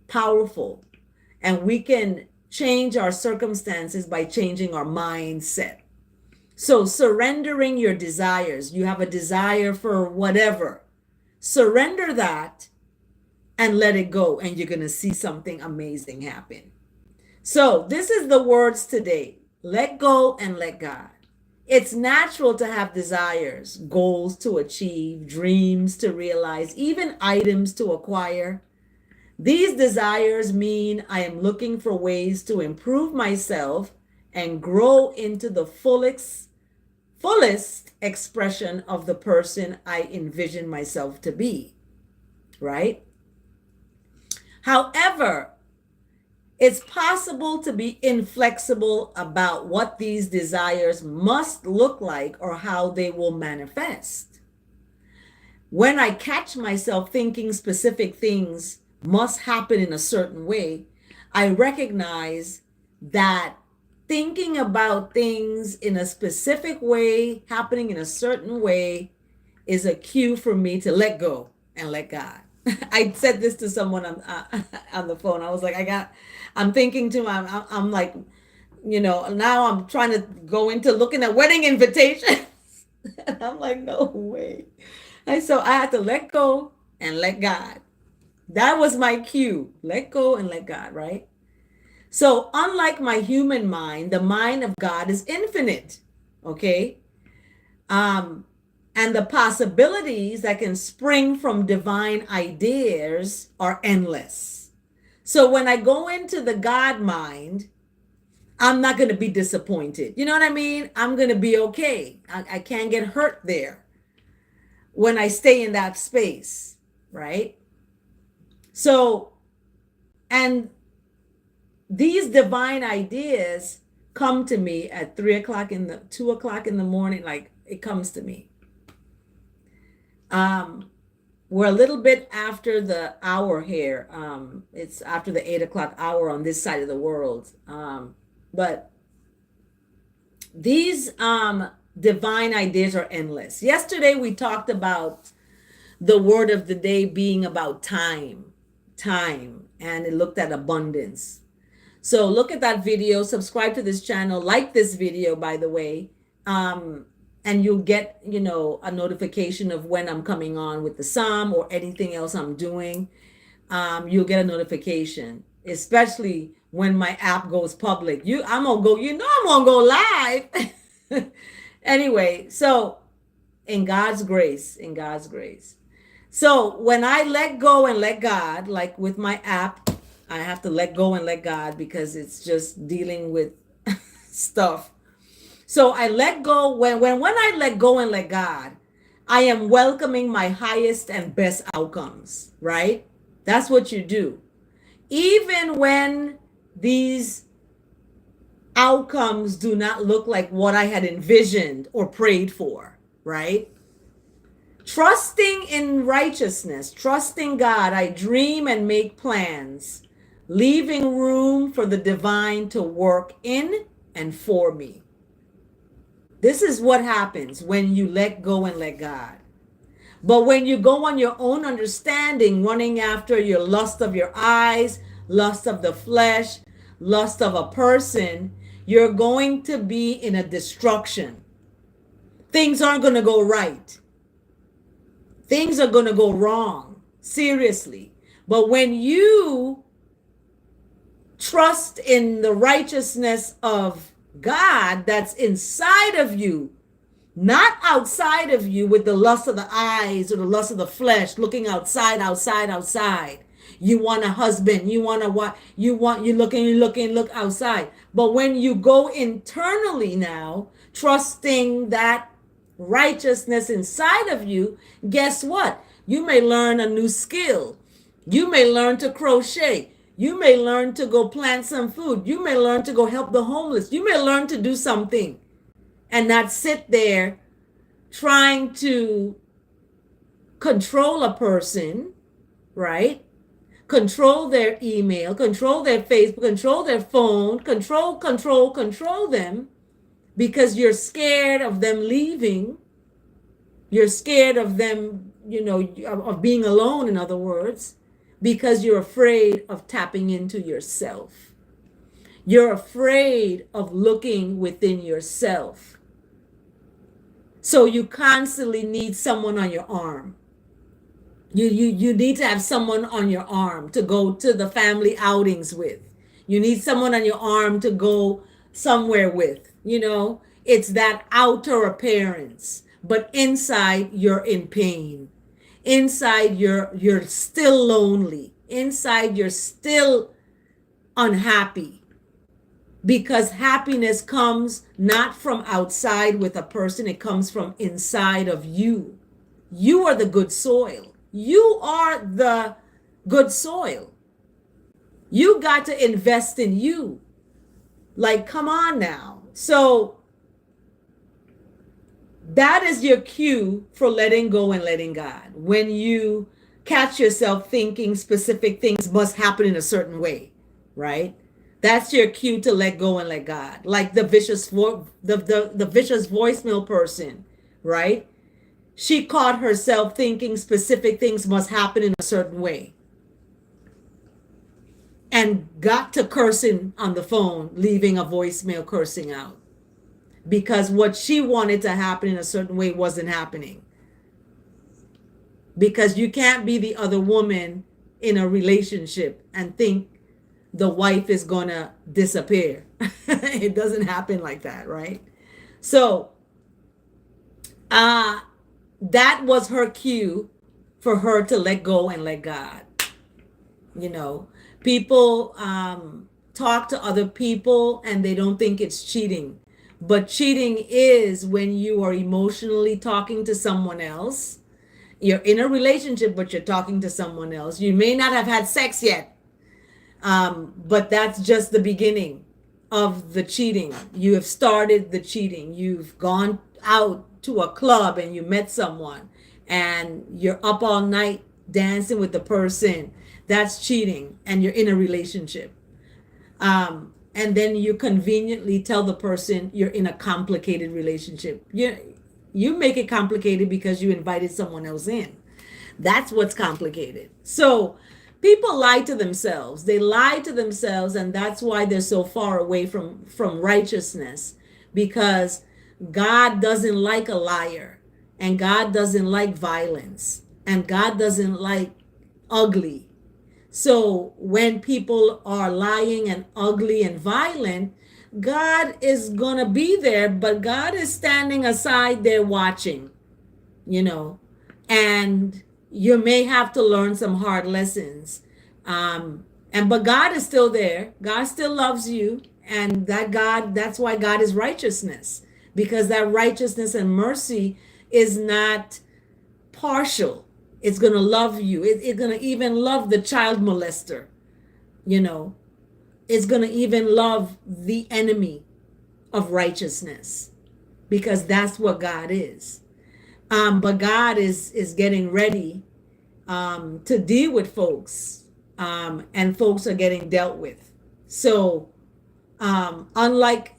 powerful, and we can change our circumstances by changing our mindset. So, surrendering your desires, you have a desire for whatever, surrender that and let it go, and you're going to see something amazing happen. So, this is the words today: let go and let God. It's natural to have desires, goals to achieve, dreams to realize, even items to acquire. These desires mean I am looking for ways to improve myself and grow into the fullest expression of the person I envision myself to be, right? However, it's possible to be inflexible about what these desires must look like or how they will manifest. When I catch myself thinking specific things must happen in a certain way, I recognize that thinking about things in a specific way, happening in a certain way, is a cue for me to let go and let God. I said this to someone on the phone. I was like, I'm thinking to I'm like, now I'm trying to go into looking at wedding invitations. And I'm like, no way. So I had to let go and let God. That was my cue. Let go and let God, right? So unlike my human mind, the mind of God is infinite, okay? And the possibilities that can spring from divine ideas are endless. So when I go into the God mind, I'm not going to be disappointed. You know what I mean? I'm going to be okay. I can't get hurt there when I stay in that space, right? So, and these divine ideas come to me at 2 o'clock in the morning. Like, it comes to me. We're a little bit after the hour here. It's after the 8 o'clock hour on this side of the world. But these divine ideas are endless. Yesterday we talked about the word of the day being about time, and it looked at abundance. So look at that video, subscribe to this channel, like this video, by the way, and you'll get, a notification of when I'm coming on with the psalm or anything else I'm doing. You'll get a notification, especially when my app goes public. I'm gonna go live. Anyway, so in God's grace. So when I let go and let God, like with my app, I have to let go and let God because it's just dealing with stuff. So I let go. When I let go and let God, I am welcoming my highest and best outcomes, right? That's what you do. Even when these outcomes do not look like what I had envisioned or prayed for, right? Trusting in righteousness, trusting God, I dream and make plans, leaving room for the divine to work in and for me. This is what happens when you let go and let God. But when you go on your own understanding, running after your lust of your eyes, lust of the flesh, lust of a person, you're going to be in a destruction. Things aren't going to go right. Things are going to go wrong, seriously. But when you trust in the righteousness of God that's inside of you, not outside of you with the lust of the eyes or the lust of the flesh, looking outside. You want a husband, you want a wife, you look outside. But when you go internally now, trusting that righteousness inside of you, guess what? You may learn a new skill. You may learn to crochet. You may learn to go plant some food. You may learn to go help the homeless. You may learn to do something and not sit there trying to control a person, right? Control their email, control their Facebook, control their phone, control them because you're scared of them leaving. You're scared of them, of being alone, in other words, because you're afraid of tapping into yourself. You're afraid of looking within yourself. So you constantly need someone on your arm. You need to have someone on your arm to go to the family outings with. You need someone on your arm to go somewhere with. It's that outer appearance, but inside you're in pain. Inside you're still lonely. Inside you're still unhappy, because happiness comes not from outside with a person, it comes from inside of you. You are the good soil. You are the good soil. You got to invest in you. Like, come on now. So that is your cue for letting go and letting God. When you catch yourself thinking specific things must happen in a certain way, right? That's your cue to let go and let God. Like the vicious the vicious voicemail person, right? She caught herself thinking specific things must happen in a certain way and got to cursing on the phone, leaving a voicemail cursing out because what she wanted to happen in a certain way wasn't happening. Because you can't be the other woman in a relationship and think the wife is gonna disappear. It doesn't happen like that, right? So that was her cue for her to let go and let God. People talk to other people and they don't think it's cheating. But cheating is when you are emotionally talking to someone else. You're in a relationship, but you're talking to someone else. You may not have had sex yet, but that's just the beginning of the cheating. You have started the cheating. You've gone out to a club and you met someone and you're up all night dancing with the person. That's cheating, and you're in a relationship. And then you conveniently tell the person you're in a complicated relationship. You make it complicated because you invited someone else in. That's what's complicated. So people lie to themselves. They lie to themselves, and that's why they're so far away from righteousness, because God doesn't like a liar, and God doesn't like violence, and God doesn't like ugly. So when people are lying and ugly and violent, God is going to be there, but God is standing aside there watching, and you may have to learn some hard lessons. But God is still there. God still loves you. And that's why God is righteousness, because that righteousness and mercy is not partial. It's going to love you. It's going to even love the child molester. It's going to even love the enemy of righteousness, because that's what God is. But God is getting ready to deal with folks, and folks are getting dealt with. So unlike,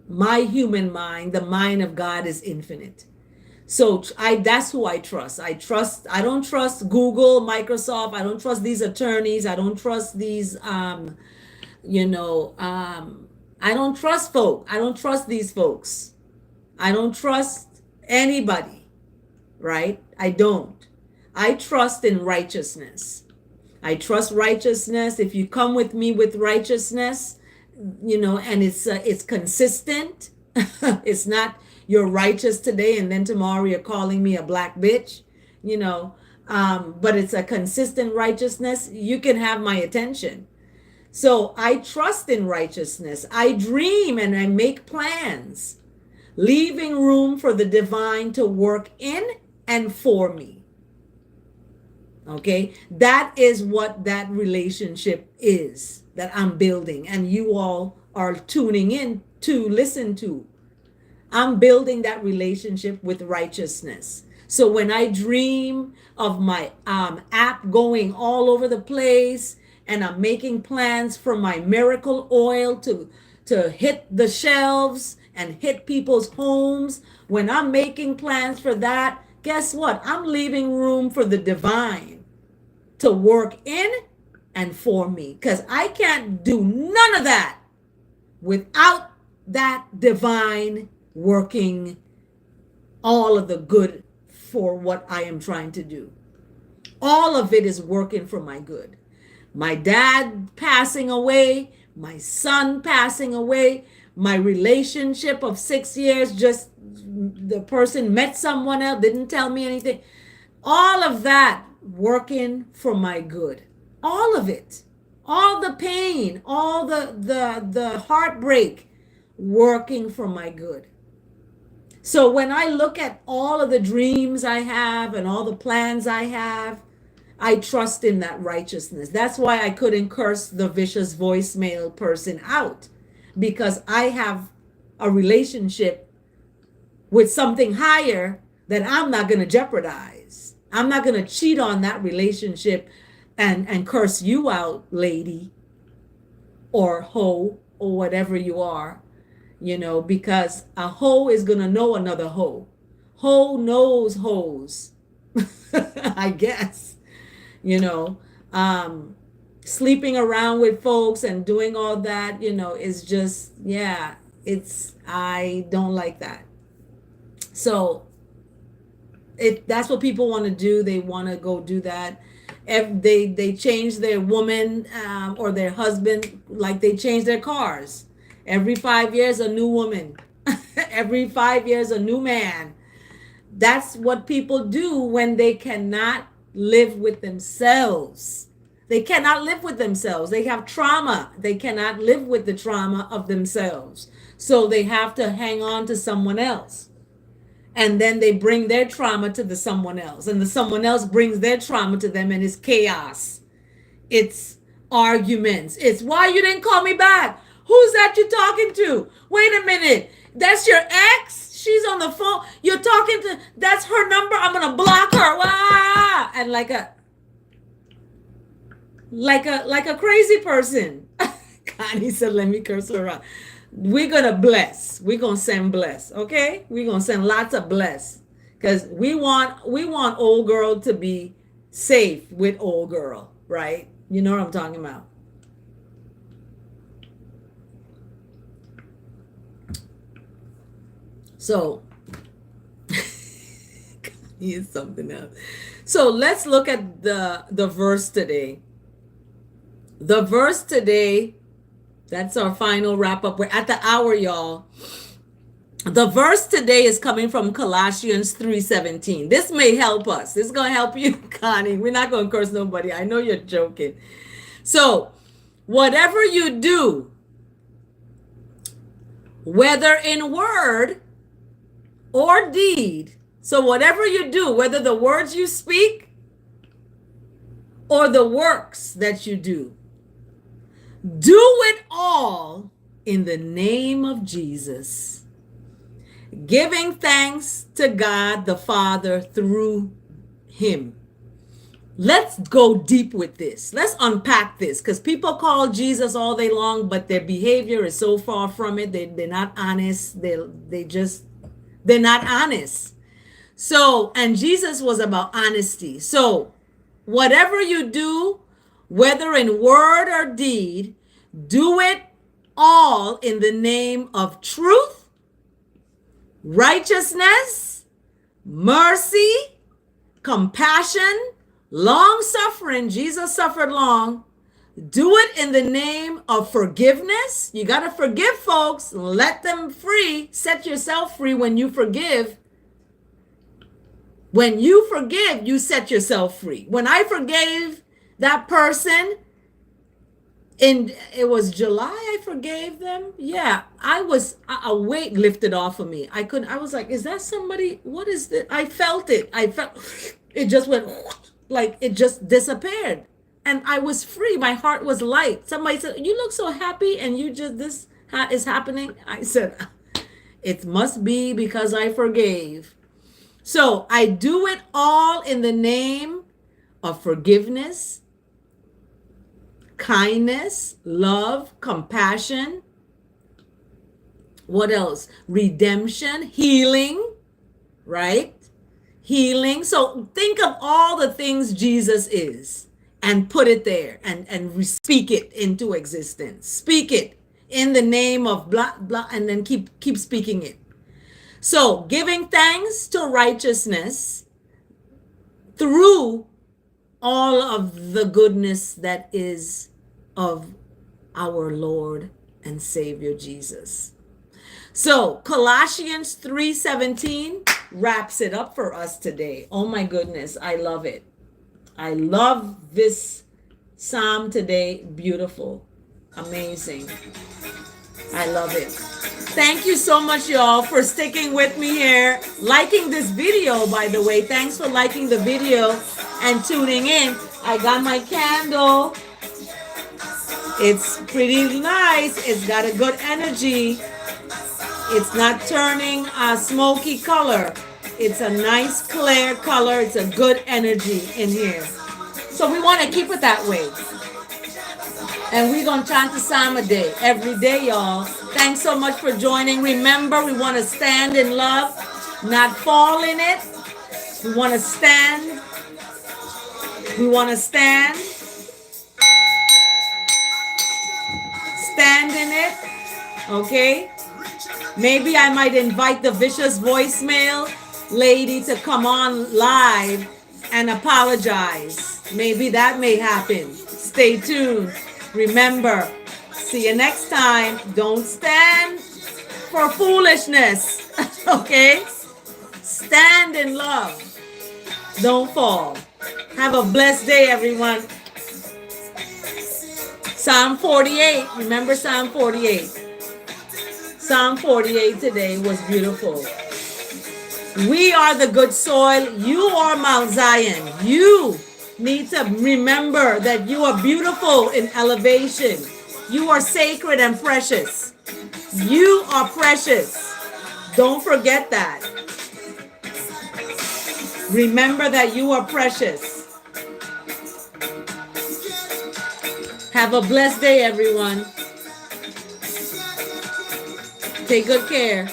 my human mind, the mind of God is infinite. So that's who I trust. I don't trust Google, Microsoft. I don't trust these attorneys. I don't trust these, I don't trust folk. I don't trust these folks. I don't trust anybody, right? I don't. I trust in righteousness. I trust righteousness. If you come with me with righteousness, and it's consistent. It's not you're righteous today and then tomorrow you're calling me a black bitch, but it's a consistent righteousness. You can have my attention. So I trust in righteousness. I dream and I make plans, leaving room for the divine to work in and for me. Okay, that is what that relationship is that I'm building, and you all are tuning in to listen to. I'm building that relationship with righteousness. So when I dream of my app going all over the place, and I'm making plans for my miracle oil to hit the shelves and hit people's homes, when I'm making plans for that, guess what? I'm leaving room for the divine to work in and for me, because I can't do none of that without that divine working all of the good for what I am trying to do. All of it is working for my good. My dad passing away, my son passing away, my relationship of 6 years, just the person met someone else, didn't tell me anything. All of that working for my good. All of it. All the pain, all the heartbreak working for my good. So when I look at all of the dreams I have and all the plans I have, I trust in that righteousness. That's why I couldn't curse the vicious voicemail person out, because I have a relationship with something higher that I'm not going to jeopardize. I'm not going to cheat on that relationship and curse you out, lady or hoe or whatever you are, because a hoe is going to know another hoe. Hoe knows hoes, I guess. Sleeping around with folks and doing all that, is just, yeah, I don't like that. So if that's what people want to do, they want to go do that. If they change their woman or their husband, like they change their cars. Every 5 years, a new woman. Every 5 years, a new man. That's what people do when they cannot live with themselves. They cannot live with themselves. They have trauma. They cannot live with the trauma of themselves. So they have to hang on to someone else. And then they bring their trauma to the someone else. And the someone else brings their trauma to them, and it's chaos. It's arguments. It's why you didn't call me back. Who's that you're talking to? Wait a minute. That's your ex? She's on the phone. You're talking to, that's her number. I'm going to block her. Wah! And like a crazy person. Connie said, let me curse her out. We're going to bless. We're going to send bless. Okay. We're going to send lots of bless, because we want old girl to be safe with old girl. Right. You know what I'm talking about. So he is something else. So let's look at the verse today. The verse today, that's our final wrap up. We're at the hour, y'all. The verse today is coming from Colossians 3:17. This may help us. This is going to help you, Connie. We're not going to curse nobody. I know you're joking. So whatever you do, whether in word or deed. So whatever you do, whether the words you speak or the works that you do, do it all in the name of Jesus, giving thanks to God the Father through him. Let's go deep with this. Let's unpack this, because people call Jesus all day long, but their behavior is so far from it. They're not honest. They're not honest. So, and Jesus was about honesty. So whatever you do, whether in word or deed, do it all in the name of truth, righteousness, mercy, compassion, long suffering. Jesus suffered long. Do it in the name of forgiveness. You got to forgive folks. Let them free. Set yourself free when you forgive. When you forgive, you set yourself free. When I forgave that person, it was July, I forgave them. Yeah, I was, a weight lifted off of me. I was like, is that somebody? What is this? I felt it. It just went, like it just disappeared. And I was free. My heart was light. Somebody said, you look so happy, and you just, this is happening. I said, It must be because I forgave. So I do it all in the name of forgiveness, kindness, love, compassion. What else? Redemption, healing, right? Healing. So think of all the things Jesus is and put it there and speak it into existence. Speak it in the name of blah blah and then keep speaking it. So giving thanks to righteousness through all of the goodness that is of our Lord and Savior Jesus. So Colossians 3:17 wraps it up for us today. Oh my goodness, I love it. I love this psalm today. Beautiful, amazing. I love it. Thank you so much, y'all, for sticking with me here. Liking this video, by the way. Thanks for liking the video and tuning in. I got my candle. It's pretty nice. It's got a good energy. It's not turning a smoky color. It's a nice clear color. It's a good energy in here. So we want to keep it that way. And we're going to chant the psalm a day, every day, y'all. Thanks so much for joining. Remember, we want to stand in love, not fall in it. We want to stand. We want to stand. Stand in it. Okay? Maybe I might invite the vicious voicemail lady to come on live and apologize. Maybe that may happen. Stay tuned. Remember, see you next time. Don't stand for foolishness. Okay? Stand in love. Don't fall. Have a blessed day, everyone. Psalm 48. Remember Psalm 48. Psalm 48 today was beautiful. We are the good soil. You are Mount Zion. You need to remember that you are beautiful in elevation. You are sacred and precious. You are precious. Don't forget that. Remember that you are precious. Have a blessed day, everyone. Take good care.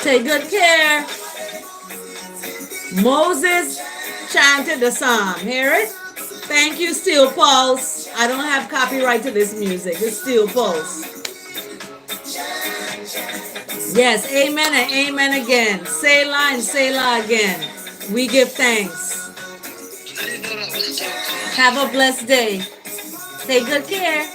Take good care. Moses chanted the psalm. Hear it? Thank you, Steel Pulse. I don't have copyright to this music. It's Steel Pulse. Yes, amen and amen again. Selah and Selah again. We give thanks. Have a blessed day. Take good care.